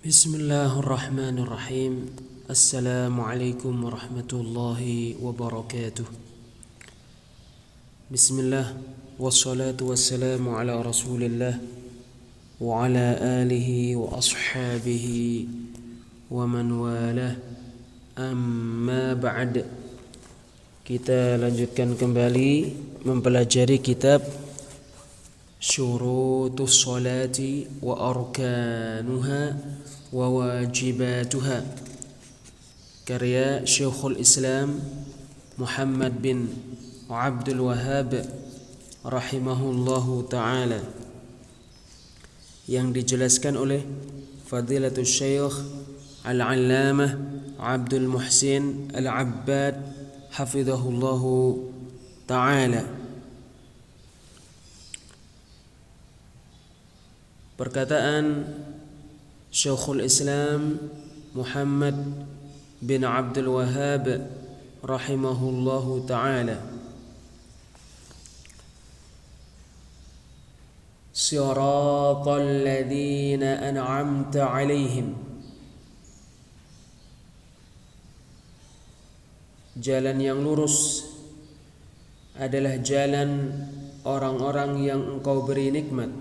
Bismillahirrahmanirrahim. Assalamualaikum warahmatullahi wabarakatuh. Bismillah, wassalatu wassalamu ala rasulillah wa ala alihi wa ashabihi wa man walah. Amma ba'd. Kita lanjutkan kembali mempelajari kitab Syurutus Salati wa Arkanuha wa Wajibatuha, karya Syekhul Islam Muhammad bin Abdul Wahhab rahimahullahu ta'ala, yang dijelaskan oleh Fadilatul Syekh Al-Allamah Abdul Muhsin Al-Abbad hafizahullahu ta'ala. Perkataan Syekhul Islam Muhammad bin Abdul Wahhab rahimahullahu ta'ala, Siratal ladzina an'amta 'alaihim, jalan yang lurus adalah jalan orang-orang yang engkau beri nikmat.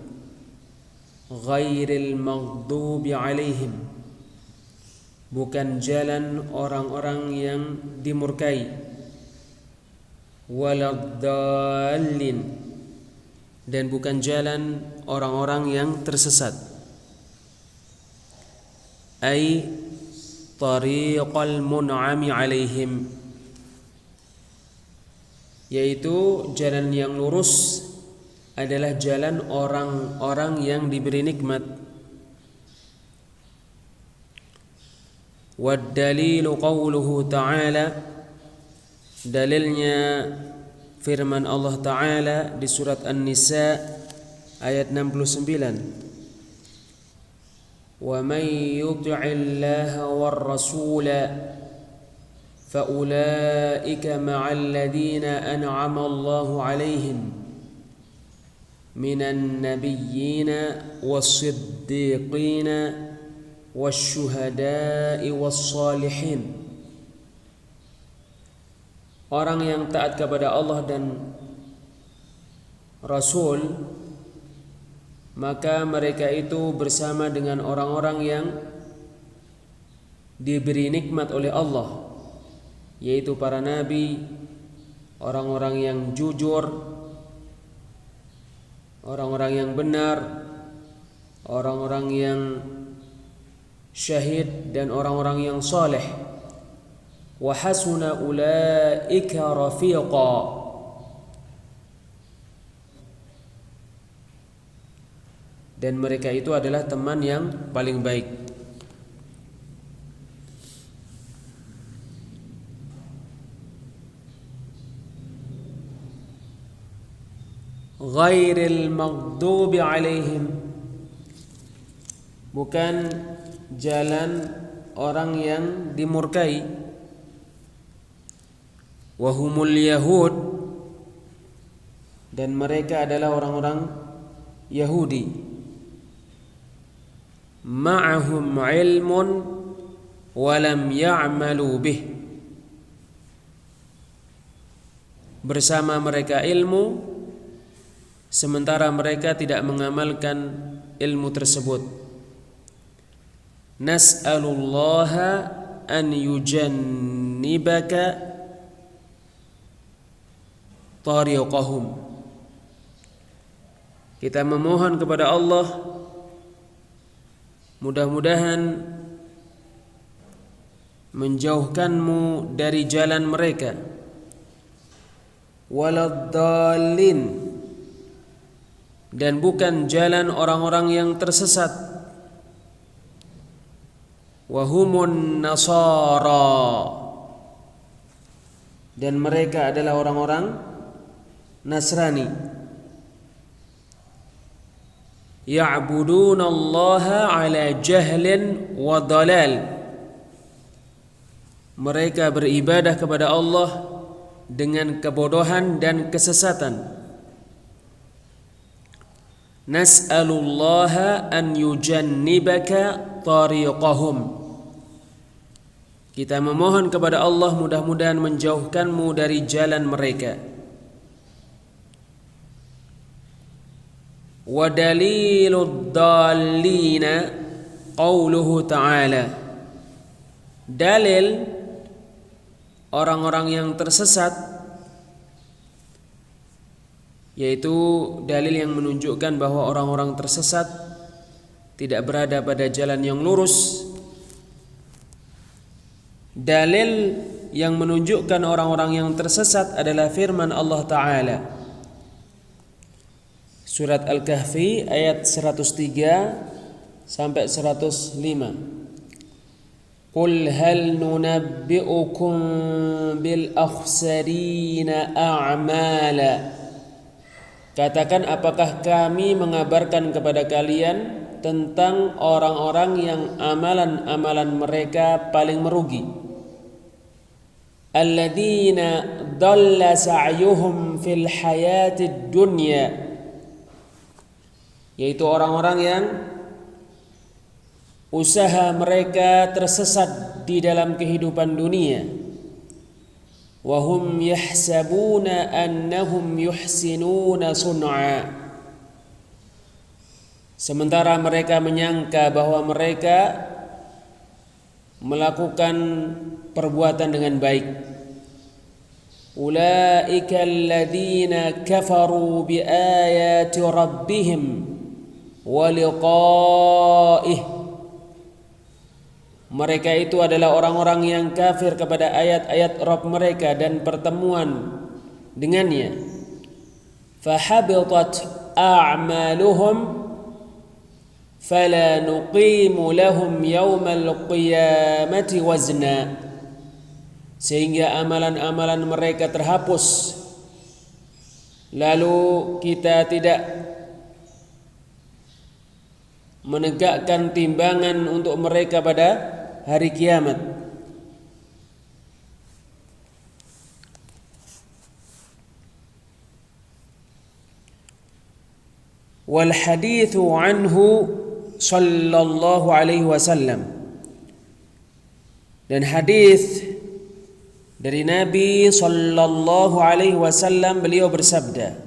Ghairil maghdubi 'alaihim, bukan jalan orang-orang yang dimurkai. Waladdallin, dan bukan jalan orang-orang yang tersesat. Ai tariqal mun'ami 'alaihim, yaitu jalan yang lurus adalah jalan orang-orang yang diberi nikmat. Wad dalilu qauluhu ta'ala, dalilnya firman Allah Ta'ala di surat An-Nisa ayat 69. Wa may yuti'illaha war rasula fa ulaika ma'al ladzina an'ama Allahu 'alaihim minan nabiyyina was-siddiqina wasyuhada'i was-salihin. Orang yang taat kepada Allah dan Rasul, maka mereka itu bersama dengan orang-orang yang diberi nikmat oleh Allah, yaitu para nabi, orang-orang yang jujur, orang-orang yang benar, orang-orang yang syahid, dan orang-orang yang saleh. Wa hasuna ulaika rafiqa, dan mereka itu adalah teman yang paling baik. Ghairil maghdubi 'alaihim, bukan jalan orang yang dimurkai. Wahumul yahud, dan mereka adalah orang-orang Yahudi. Ma'ahum ilmun walam ya'malu bih, bersama mereka ilmu sementara mereka tidak mengamalkan ilmu tersebut. Nas'alullaha an yujannibaka tariqahum, kita memohon kepada Allah mudah-mudahan menjauhkanmu dari jalan mereka. Waladdallin, dan bukan jalan orang-orang yang tersesat. Wahumun nasara, dan mereka adalah orang-orang Nasrani. Ya'budunallaha ala jahlin wa dalal, mereka beribadah kepada Allah dengan kebodohan dan kesesatan. Nas'alullaha an yujannibaka tariqahum. Kita memohon kepada Allah mudah-mudahan menjauhkanmu dari jalan mereka. Wa dalilud dallina qauluhu ta'ala. Dalil orang-orang yang tersesat, yaitu dalil yang menunjukkan bahwa orang-orang tersesat tidak berada pada jalan yang lurus. Dalil yang menunjukkan orang-orang yang tersesat adalah firman Allah Ta'ala, Surat Al-Kahfi ayat 103 sampai 105. Qul hal nunabbi'ukum bil akhsarina a'mala. Katakan, apakah kami mengabarkan kepada kalian tentang orang-orang yang amalan-amalan mereka paling merugi. Alladzina dhalla sa'yuhum fil hayatid dunya, yaitu orang-orang yang usaha mereka tersesat di dalam kehidupan dunia. Wa hum yahsabuna annahum yuhsinuna sun'a, sementara mereka menyangka bahwa mereka melakukan perbuatan dengan baik. Ulaika alladzina kafaru bi ayati rabbihim wa liqa'ih. Mereka itu adalah orang-orang yang kafir kepada ayat-ayat Rabb mereka dan pertemuan dengannya. Fahabitat a'maluhum fala nuqimu lahum yawmal qiyamati wazna. Sehingga amalan-amalan mereka terhapus, lalu kita tidak menegakkan timbangan untuk mereka pada hari kiamat. Wal hadithu anhu sallallahu alaihi wasallam, dan hadis dari Nabi sallallahu alaihi wasallam, beliau bersabda,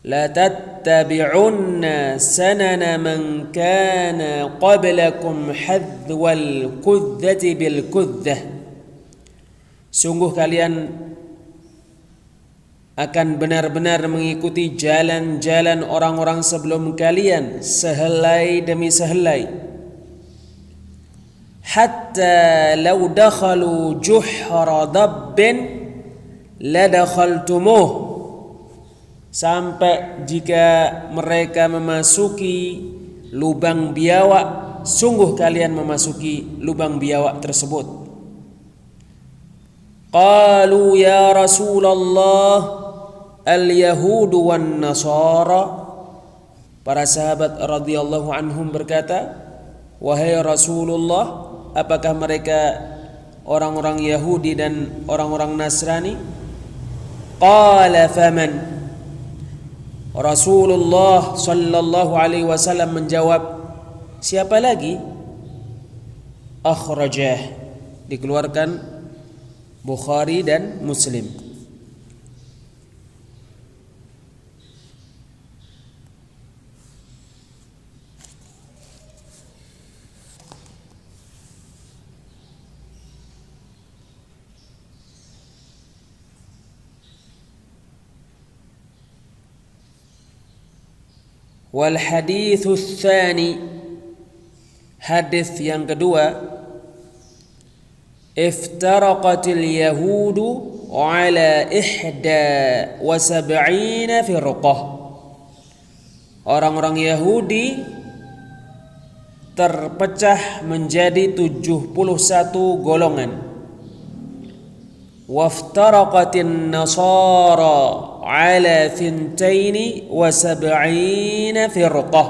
la tattabi'unna sanana man kana qablakum hadwal kudzati bil kudzah. Sungguh kalian akan benar-benar mengikuti jalan-jalan orang-orang sebelum kalian, sehelai demi sehelai. Hatta law dakhalu juhra dabbin ladakhaltumuh, sampai jika mereka memasuki lubang biawak, sungguh kalian memasuki lubang biawak tersebut. Qalu ya Rasulullah al-yahudu wan nasara. Para sahabat radhiyallahu anhum berkata, wahai Rasulullah, apakah mereka orang-orang Yahudi dan orang-orang Nasrani? Qala faman. Rasulullah sallallahu alaihi wasallam menjawab, siapa lagi? Akhrajah, dikeluarkan Bukhari dan Muslim. Wal hadithus tsani, hadis yang kedua, iftaraqatil yahudu ala 71 firqah. Orang-orang Yahudi terpecah menjadi 71 golongan. Waftaraqatin nasara ala 72 firqah.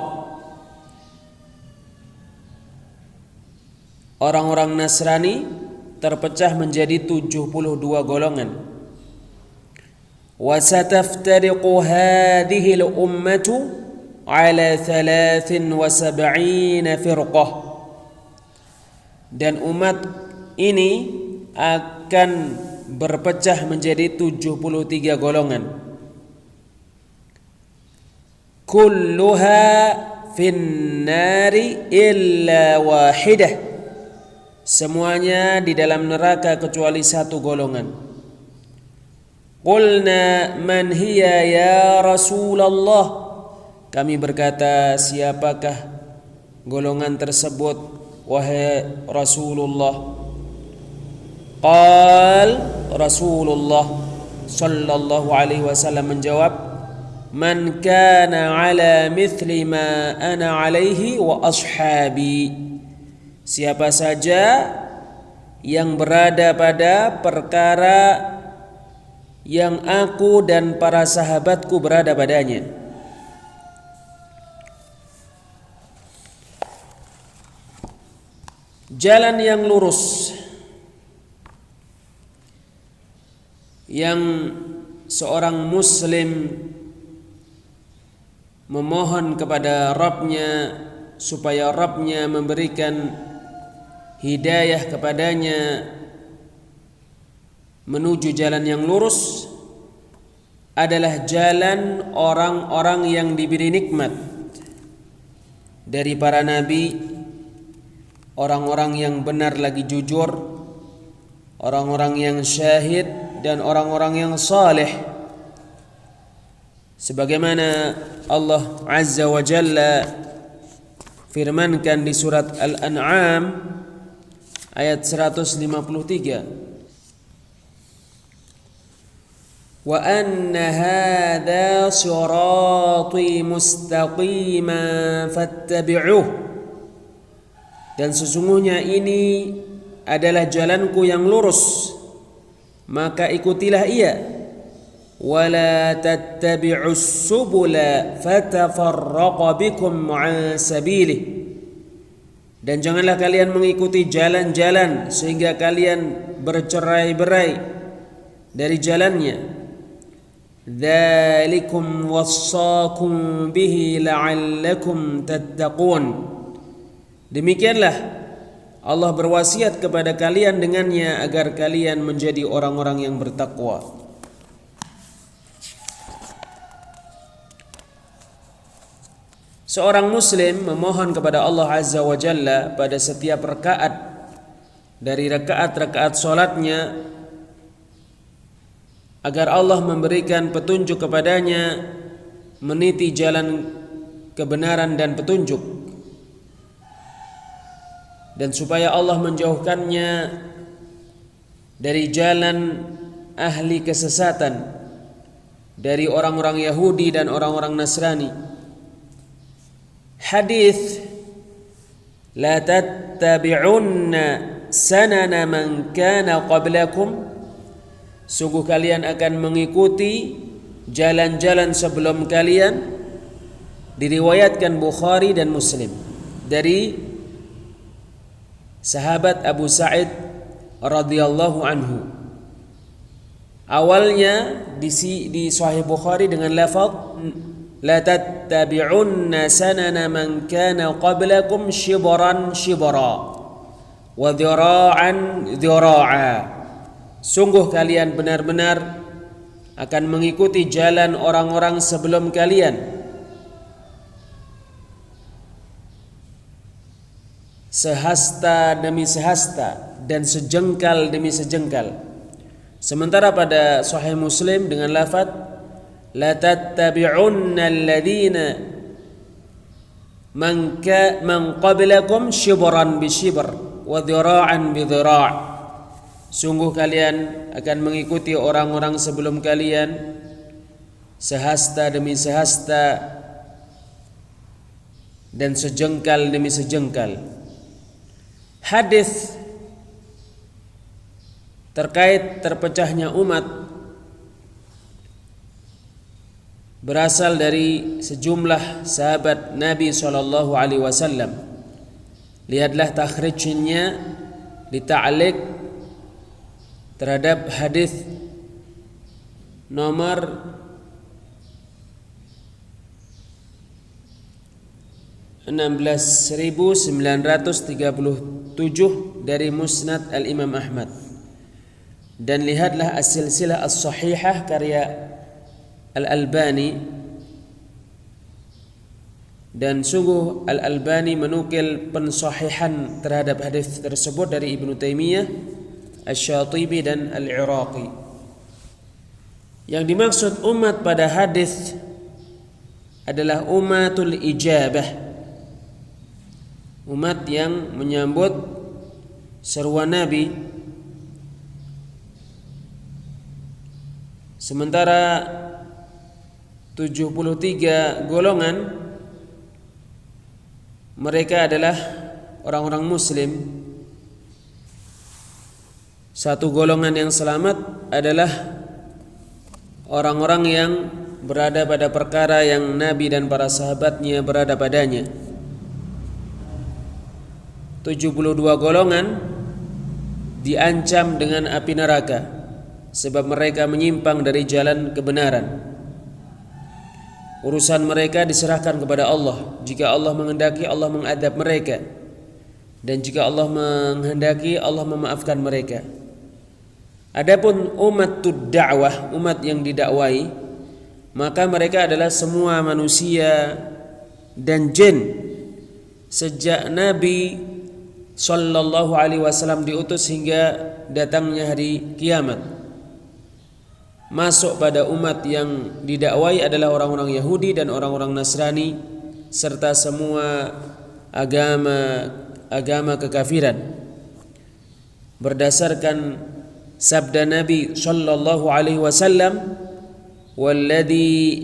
Orang-orang Nasrani terpecah menjadi 72 golongan. Wa sataftariqu hadhihi al-ummatu ala 73 firqah. dan umat ini akan berpecah menjadi 73 golongan. Kulluha finnari illa wahidah, semuanya di dalam neraka kecuali satu golongan. Qulna man hiya ya Rasulullah, kami berkata, siapakah golongan tersebut wahai Rasulullah? Qal, Rasulullah sallallahu alaihi wasallam menjawab, man kana ala mithli ma ana alaihi wa ashabi, siapa saja yang berada pada perkara yang aku dan para sahabatku berada padanya. Jalan yang lurus yang seorang muslim memohon kepada Rabbnya supaya Rabbnya memberikan hidayah kepadanya menuju jalan yang lurus adalah jalan orang-orang yang diberi nikmat dari para nabi, orang-orang yang benar lagi jujur, orang-orang yang syahid, dan orang-orang yang saleh. Sebagaimana Allah Azza wa Jalla firmankan di surat Al-An'am ayat 153, wa anna hadha sirati mustaqiman fattabi'uh, dan sesungguhnya ini adalah jalanku yang lurus, maka ikutilah ia. Wala tattabi'us subula fatafarraqa bikum an sabilih, dan janganlah kalian mengikuti jalan-jalan sehingga kalian bercerai-berai dari jalannya. Dzalikum wassaakum bihi la'allakum tattaqun, demikianlah Allah berwasiat kepada kalian dengannya agar kalian menjadi orang-orang yang bertakwa. Seorang muslim memohon kepada Allah Azza wa Jalla pada setiap rakaat dari rakaat-rakaat salatnya agar Allah memberikan petunjuk kepadanya meniti jalan kebenaran dan petunjuk, dan supaya Allah menjauhkannya dari jalan ahli kesesatan, dari orang-orang Yahudi dan orang-orang Nasrani. Hadis la tattabi'unna sanana man kana qablakum, sungguh kalian akan mengikuti jalan-jalan sebelum kalian, diriwayatkan Bukhari dan Muslim dari sahabat Abu Sa'id radhiyallahu anhu. Awalnya di Sahih Bukhari dengan lafaz la tattabi'unna sanana man kana qablakum shibran shibra wa dhira'an dhira'a, sungguh kalian benar-benar akan mengikuti jalan orang-orang sebelum kalian sehasta demi sehasta dan sejengkal demi sejengkal. Sementara pada Sahih Muslim dengan lafaz la tattabi'unna alladhina man qablakum shibran bi shibr wa dhira'an bi dhira', sungguh kalian akan mengikuti orang-orang sebelum kalian sehasta demi sehasta dan sejengkal demi sejengkal. Hadis terkait terpecahnya umat berasal dari sejumlah sahabat Nabi sallallahu alaihi wasallam. Lihatlah takhrijnya di ta'liq terhadap hadis nomor 16.937 dari Musnad Al-Imam Ahmad. Dan lihatlah As-Silsilah As-Sahihah karya Al-Albani, dan sungguh Al-Albani menukil pensahihan terhadap hadis tersebut dari Ibnu Taimiyah, Asy-Syatibi dan Al-Iraqi. Yang dimaksud umat pada hadis adalah umatul ijabah, umat yang menyambut seruan Nabi. Sementara 73 golongan mereka adalah orang-orang muslim. Satu golongan yang selamat adalah orang-orang yang berada pada perkara yang Nabi dan para sahabatnya berada padanya. 72 golongan diancam dengan api neraka sebab mereka menyimpang dari jalan kebenaran. Urusan mereka diserahkan kepada Allah. Jika Allah menghendaki, Allah mengadab mereka, dan jika Allah menghendaki, Allah memaafkan mereka. Adapun umatud da'wah, umat yang didakwai, maka mereka adalah semua manusia dan jin sejak Nabi sallallahu alaihi wasallam diutus hingga datangnya hari kiamat. Masuk pada umat yang didakwai adalah orang-orang Yahudi dan orang-orang Nasrani serta semua agama kekafiran. Berdasarkan sabda Nabi sallallahu alaihi wasallam, "Walladzi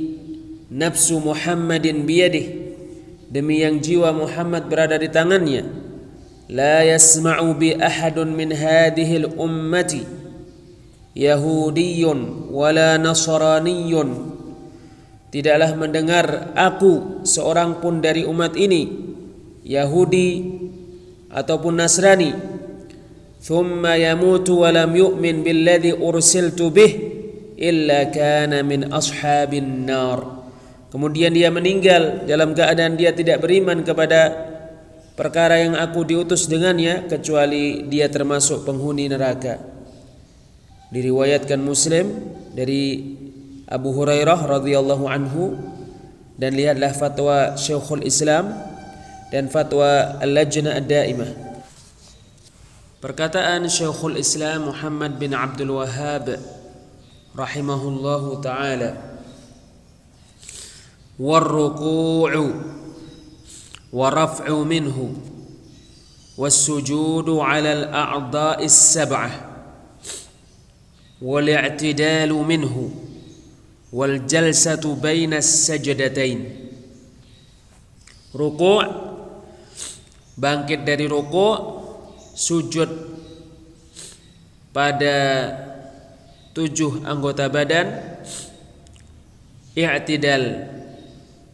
nafsu Muhammadin biyadihi," demi yang jiwa Muhammad berada di tangannya, "la yasma'u bi ahadun min hadhihi al-ummati Yahudiyun wala Nasraniyun," tidaklah mendengar aku seorang pun dari umat ini Yahudi ataupun Nasrani, "thumma yamutu wa lam yu'min billadhi ursiltu bih illa kana min ashabin nar," kemudian dia meninggal dalam keadaan dia tidak beriman kepada perkara yang aku diutus dengannya, kecuali dia termasuk penghuni neraka. Diriwayatkan Muslim dari Abu Hurairah radhiyallahu anhu, dan lihatlah fatwa Syekhul Islam dan fatwa Al-Lajnah Ad-Daimah. Perkataan Syekhul Islam Muhammad bin Abdul Wahhab rahimahullahu taala, "War-ruku'u wa raf'u minhu was-sujudu 'ala al-a'dha'i as-sab'ah wal-i'tidalu minhu wal-jalsatu baina as-sajdatain." Ruku', bangkit dari ruku', sujud pada 7 anggota badan, i'tidal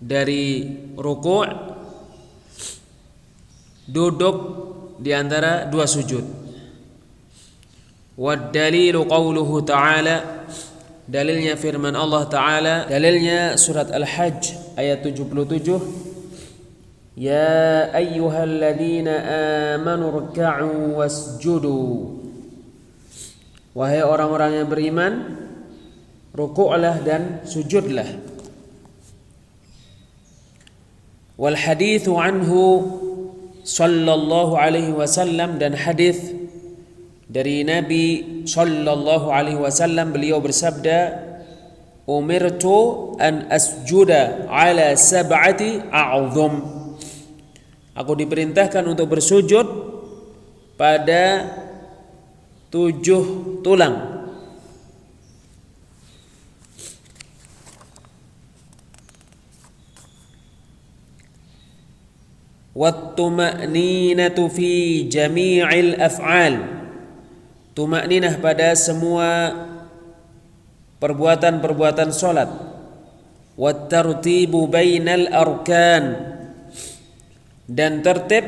dari ruku', duduk di antara 2 sujud. Wad dalilu qauluhu ta'ala, dalilnya firman Allah Ta'ala, dalilnya surat Al-Hajj ayat 77, "Ya ayyuhalladzina amanu ruk'u wasjudu," wahai orang-orang yang beriman, rukuklah dan sujudlah. Wal haditsu anhu sallallahu alaihi wasallam, dan hadis dari Nabi sallallahu alaihi wasallam, beliau bersabda, "Umirtu an asjuda ala sab'ati a'dham," aku diperintahkan untuk bersujud pada 7 tulang. Wat-tuma'ninatu fi jami'il af'al, tuma'ninah pada semua perbuatan-perbuatan salat. Wat-tartibu bainal arkan, dan tertib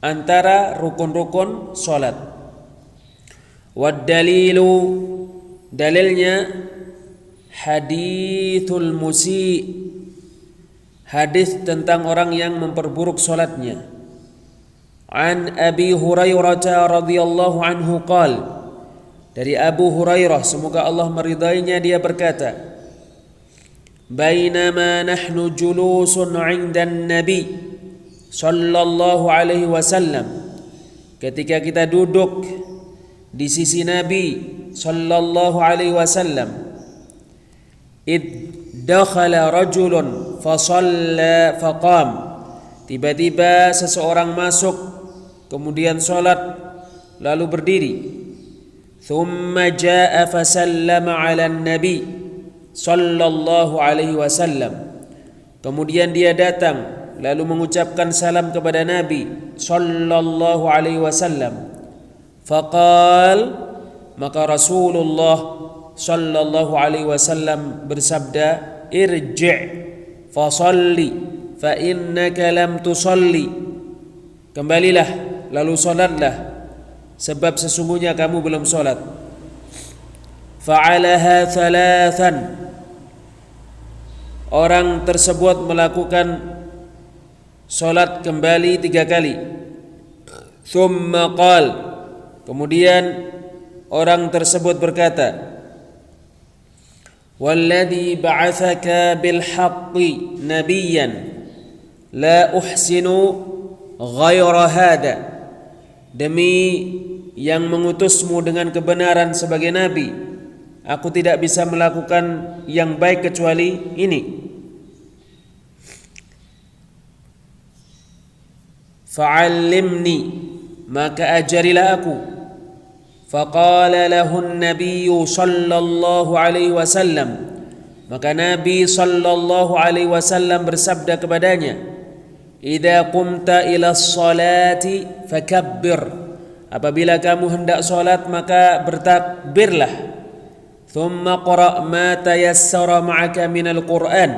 antara rukun-rukun salat. Wad-dalilu, dalilnya hadithul musi', hadis tentang orang yang memperburuk salatnya. An Abi Hurairah radhiyallahu anhu qala, dari Abu Hurairah semoga Allah meridainya, dia berkata, bainama nahnu julusun 'indan nabi sallallahu alaihi wasallam, ketika kita duduk di sisi Nabi sallallahu alaihi wasallam, id dakhala rajulun fa shalla faqam, tiba-tiba seseorang masuk kemudian salat lalu berdiri. Thumma jaa fa sallama 'ala an-nabi sallallahu alaihi wasallam, kemudian dia datang lalu mengucapkan salam kepada Nabi sallallahu alaihi wasallam. Faqal, maka Rasulullah sallallahu alaihi wasallam bersabda, irji' fa shalli fa innaka lam tusalli, kembalilah lalu salatlah sebab sesungguhnya kamu belum salat. Fa'alaha thalathan, orang tersebut melakukan salat kembali 3 kali. Thumma qal, kemudian orang tersebut berkata, walladhi ba'athaka bil haqqi nabiyyan la uhsinu ghaira hada, demi yang mengutusmu dengan kebenaran sebagai nabi, aku tidak bisa melakukan yang baik kecuali ini. Fa'allimni, maka ajarilah aku. Faqala lahu an-nabiy sallallahu alaihi wasallam, maka Nabi sallallahu alaihi wasallam bersabda kepadanya, idza qumta ila sholati fakabbir, apabila kamu hendak salat maka bertakbirlah. Thumma qra' ma tayassara ma'aka minal Qur'an,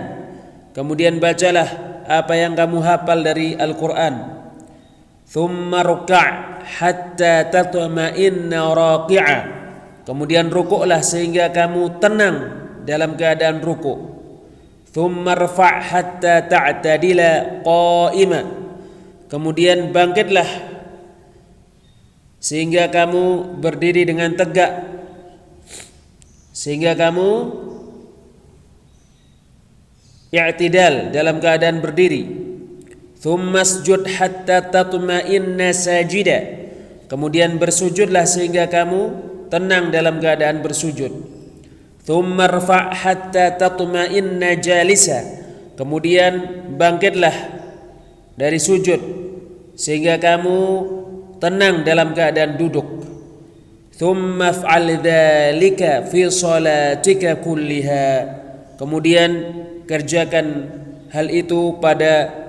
kemudian bacalah apa yang kamu hafal dari Al-Qur'an. Thumma ruk'a' hatta tatma'inna raqi'a, kemudian rukuklah sehingga kamu tenang dalam keadaan rukuk. Thumma rfa' hatta ta'tadila qa'ima, kemudian bangkitlah sehingga kamu berdiri dengan tegak, sehingga kamu i'tidal dalam keadaan berdiri. Thumma sujud hatta tatma'inna sajida, kemudian bersujudlah sehingga kamu tenang dalam keadaan bersujud. Thumma rfa' hatta tatma'inna jalisa, kemudian bangkitlah dari sujud sehingga kamu tenang dalam keadaan duduk. Thumma fa'al dzalika fi salatika kulliha, kemudian kerjakan hal itu pada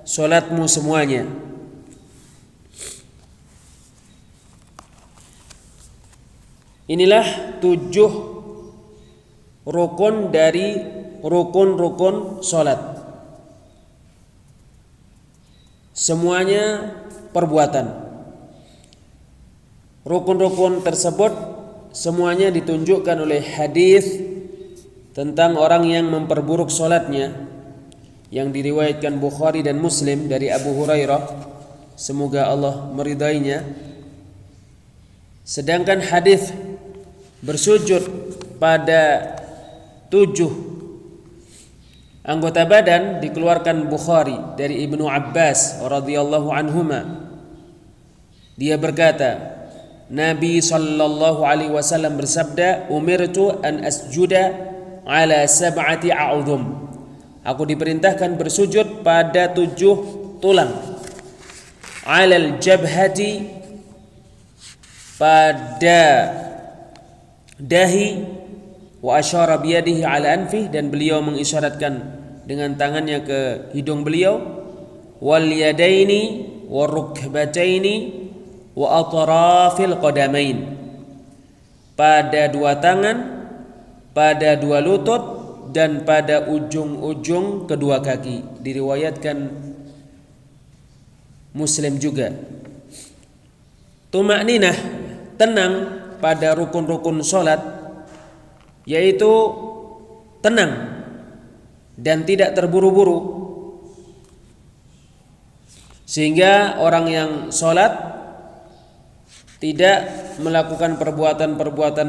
salatmu semuanya. Inilah 7 rukun dari rukun-rukun salat. Semuanya perbuatan. Rukun-rukun tersebut semuanya ditunjukkan oleh hadis tentang orang yang memperburuk salatnya, yang diriwayatkan Bukhari dan Muslim dari Abu Hurairah, semoga Allah meridainya. Sedangkan hadis bersujud pada 7 anggota badan dikeluarkan Bukhari dari Ibnu Abbas radhiyallahu anhuma. Dia berkata, Nabi sallallahu alaihi wasallam bersabda, umirtu an asjuda ala sab'ati a'udhum, aku diperintahkan bersujud pada 7 tulang. Alal jabhati, pada dahi, wa asyara biyadihi ala anfih, dan beliau mengisyaratkan dengan tangannya ke hidung beliau. Wal yadaini wa rukbataini wa atrafil qadamain, pada 2 tangan, pada 2 lutut, dan pada ujung-ujung kedua kaki. Diriwayatkan Muslim juga. Tuma'ninah, tenang pada rukun-rukun salat, yaitu tenang dan tidak terburu-buru. Sehingga orang yang sholat tidak melakukan perbuatan-perbuatan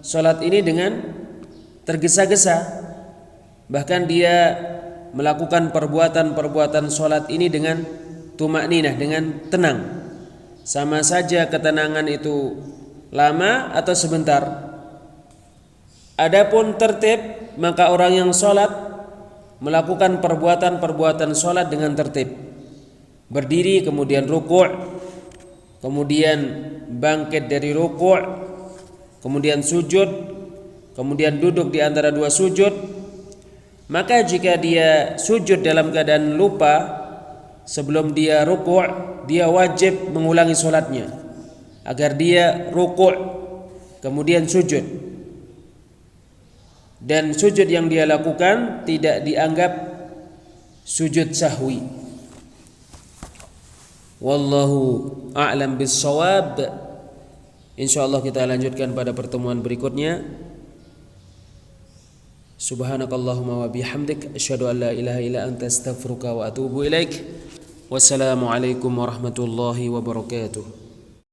sholat ini dengan tergesa-gesa, bahkan dia melakukan perbuatan-perbuatan sholat ini dengan tumakninah, dengan tenang. Sama saja ketenangan itu lama atau sebentar. Adapun tertib, maka orang yang sholat melakukan perbuatan-perbuatan sholat dengan tertib. Berdiri, kemudian rukuk, kemudian bangkit dari rukuk, kemudian sujud, kemudian duduk di antara dua sujud. Maka jika dia sujud dalam keadaan lupa sebelum dia rukuk, dia wajib mengulangi sholatnya agar dia rukuk kemudian sujud, dan sujud yang dia lakukan tidak dianggap sujud sahwi. Wallahu a'lam bis-shawab. Insyaallah kita lanjutkan pada pertemuan berikutnya. Subhanakallahumma wa bihamdik asyhadu an la ilaha illa anta astaghfiruka wa atubu ilaik. Wassalamu alaikum warahmatullahi wabarakatuh.